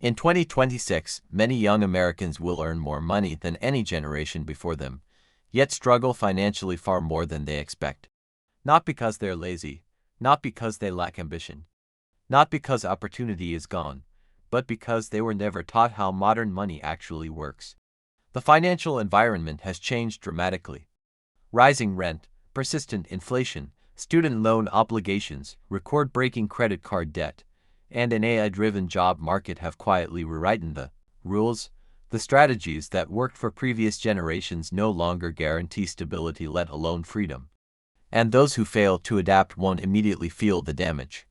In 2026, many young Americans will earn more money than any generation before them, yet struggle financially far more than they expect. Not because they're lazy, not because they lack ambition, not because opportunity is gone, but because they were never taught how modern money actually works. The financial environment has changed dramatically. Rising rent, persistent inflation, student loan obligations, record-breaking credit card debt, and an AI-driven job market have quietly rewritten the rules. The strategies that worked for previous generations no longer guarantee stability, let alone freedom. And those who fail to adapt won't immediately feel the damage.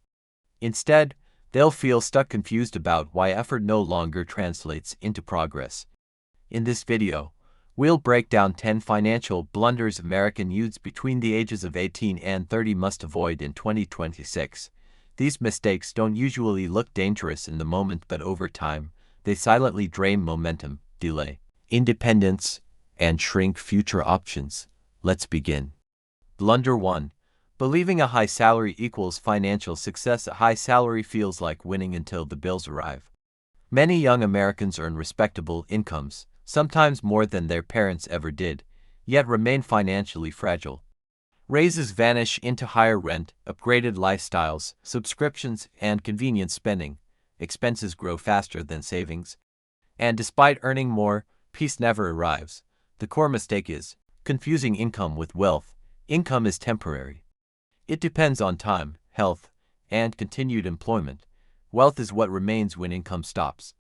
Instead, they'll feel stuck, confused about why effort no longer translates into progress. In this video, we'll break down 10 financial blunders American youths between the ages of 18 and 30 must avoid in 2026. These mistakes don't usually look dangerous in the moment, but over time, they silently drain momentum, delay independence, and shrink future options. Let's begin. Blunder 1. Believing a high salary equals financial success. A high salary feels like winning until the bills arrive. Many young Americans earn respectable incomes, sometimes more than their parents ever did, yet remain financially fragile. Raises vanish into higher rent, upgraded lifestyles, subscriptions, and convenience spending. Expenses grow faster than savings. And despite earning more, peace never arrives. The core mistake is confusing income with wealth. Income is temporary. It depends on time, health, and continued employment. Wealth is what remains when income stops.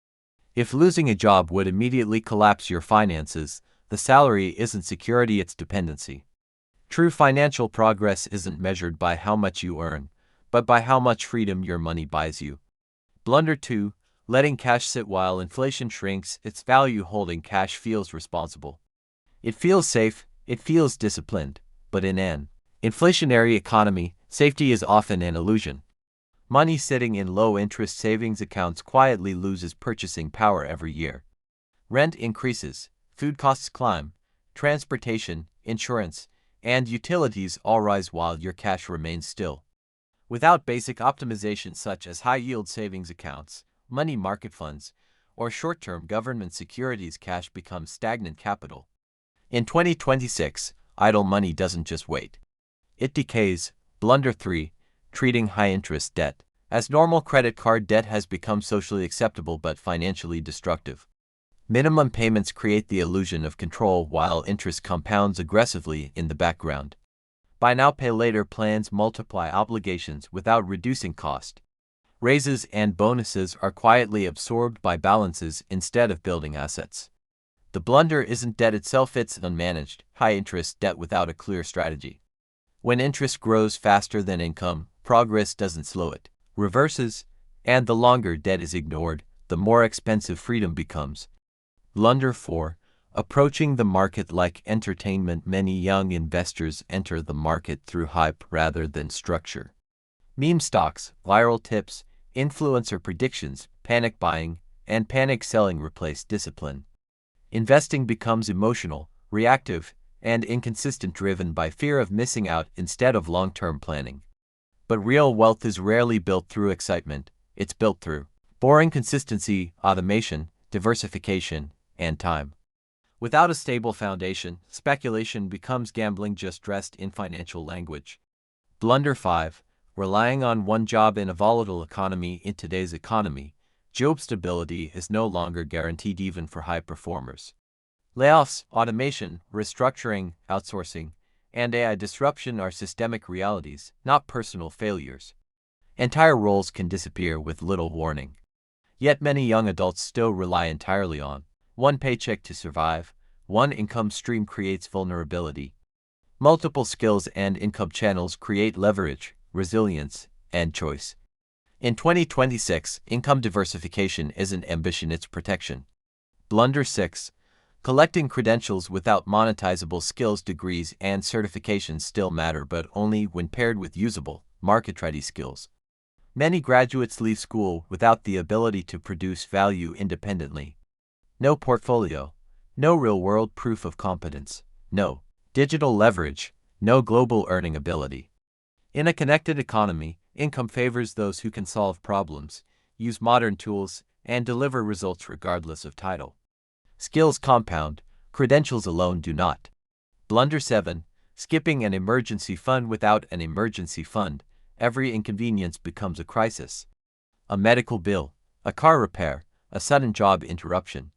If losing a job would immediately collapse your finances, the salary isn't security, it's dependency. True financial progress isn't measured by how much you earn, but by how much freedom your money buys you. Blunder 2. Letting cash sit while inflation shrinks its value. Holding cash feels responsible. It feels safe, it feels disciplined, but in an inflationary economy, safety is often an illusion. Money sitting in low-interest savings accounts quietly loses purchasing power every year. Rent increases, food costs climb, transportation, insurance, and utilities all rise while your cash remains still. Without basic optimization such as high-yield savings accounts, money market funds, or short-term government securities, cash becomes stagnant capital. In 2026, idle money doesn't just wait. It decays. Blunder 3. Treating high-interest debt as normal. Credit card debt has become socially acceptable but financially destructive. Minimum payments create the illusion of control while interest compounds aggressively in the background. Buy now, pay later plans multiply obligations without reducing cost. Raises and bonuses are quietly absorbed by balances instead of building assets. The blunder isn't debt itself, it's unmanaged, high-interest debt without a clear strategy. When interest grows faster than income, progress doesn't slow, it reverses, and the longer debt is ignored, the more expensive freedom becomes. Blunder 4. Approaching the market like entertainment. Many young investors enter the market through hype rather than structure. Meme stocks, viral tips, influencer predictions, panic buying, and panic selling replace discipline. Investing becomes emotional, reactive, and inconsistent, driven by fear of missing out instead of long-term planning. But real wealth is rarely built through excitement, it's built through boring consistency, automation, diversification, and time. Without a stable foundation, speculation becomes gambling, just dressed in financial language. Blunder 5. Relying on one job in a volatile economy. In today's economy, job stability is no longer guaranteed even for high performers. Layoffs, automation, restructuring, outsourcing, and AI disruption are systemic realities, not personal failures. Entire roles can disappear with little warning. Yet many young adults still rely entirely on one paycheck to survive. One income stream creates vulnerability. Multiple skills and income channels create leverage, resilience, and choice. In 2026, income diversification isn't ambition, it's protection. Blunder 6. Collecting credentials without monetizable skills. Degrees and certifications still matter, but only when paired with usable, market-ready skills. Many graduates leave school without the ability to produce value independently. No portfolio, no real-world proof of competence, no digital leverage, no global earning ability. In a connected economy, income favors those who can solve problems, use modern tools, and deliver results regardless of title. Skills compound, credentials alone do not. Blunder 7. Skipping an emergency fund. Without an emergency fund, every inconvenience becomes a crisis. A medical bill, a car repair, a sudden job interruption.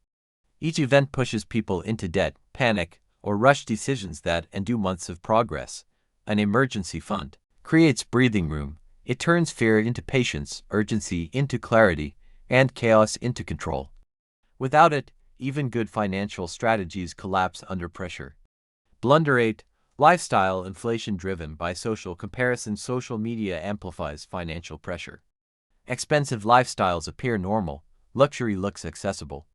Each event pushes people into debt, panic, or rush decisions that undo months of progress. An emergency fund creates breathing room. It turns fear into patience, urgency into clarity, and chaos into control. Without it, even good financial strategies collapse under pressure. Blunder 8. Lifestyle inflation driven by social comparison. Social media amplifies financial pressure. Expensive lifestyles appear normal, luxury looks accessible,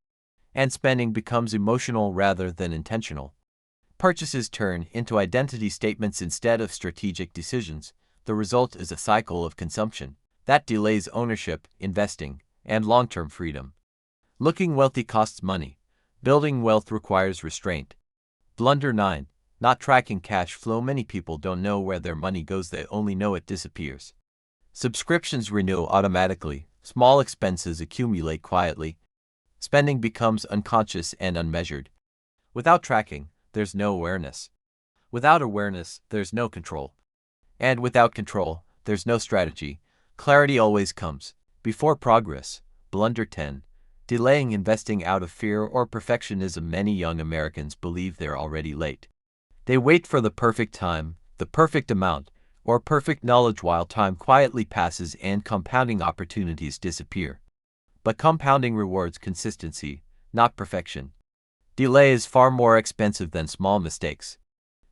and spending becomes emotional rather than intentional. Purchases turn into identity statements instead of strategic decisions. The result is a cycle of consumption that delays ownership, investing, and long-term freedom. Looking wealthy costs money. Building wealth requires restraint. Blunder 9. Not tracking cash flow. Many people don't know where their money goes, they only know it disappears. Subscriptions renew automatically, small expenses accumulate quietly. Spending becomes unconscious and unmeasured. Without tracking, there's no awareness. Without awareness, there's no control. And without control, there's no strategy. Clarity always comes before progress. Blunder 10. Delaying investing out of fear or perfectionism. Many young Americans believe they're already late. They wait for the perfect time, the perfect amount, or perfect knowledge while time quietly passes and compounding opportunities disappear. But compounding rewards consistency, not perfection. Delay is far more expensive than small mistakes.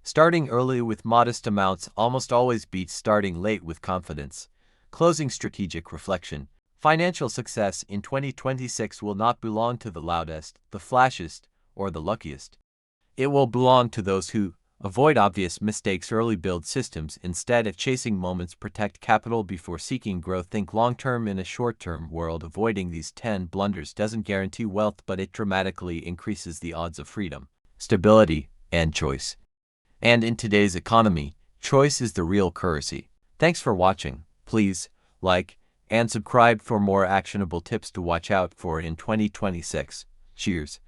Starting early with modest amounts almost always beats starting late with confidence. Closing strategic reflection. Financial success in 2026 will not belong to the loudest, the flashiest, or the luckiest. It will belong to those who avoid obvious mistakes early, build systems instead of chasing moments, protect capital before seeking growth, think long-term in a short-term world. Avoiding these 10 blunders doesn't guarantee wealth, but it dramatically increases the odds of freedom, stability, and choice. And in today's economy, choice is the real currency. Thanks for watching. Please like and subscribe for more actionable tips to watch out for in 2026. Cheers.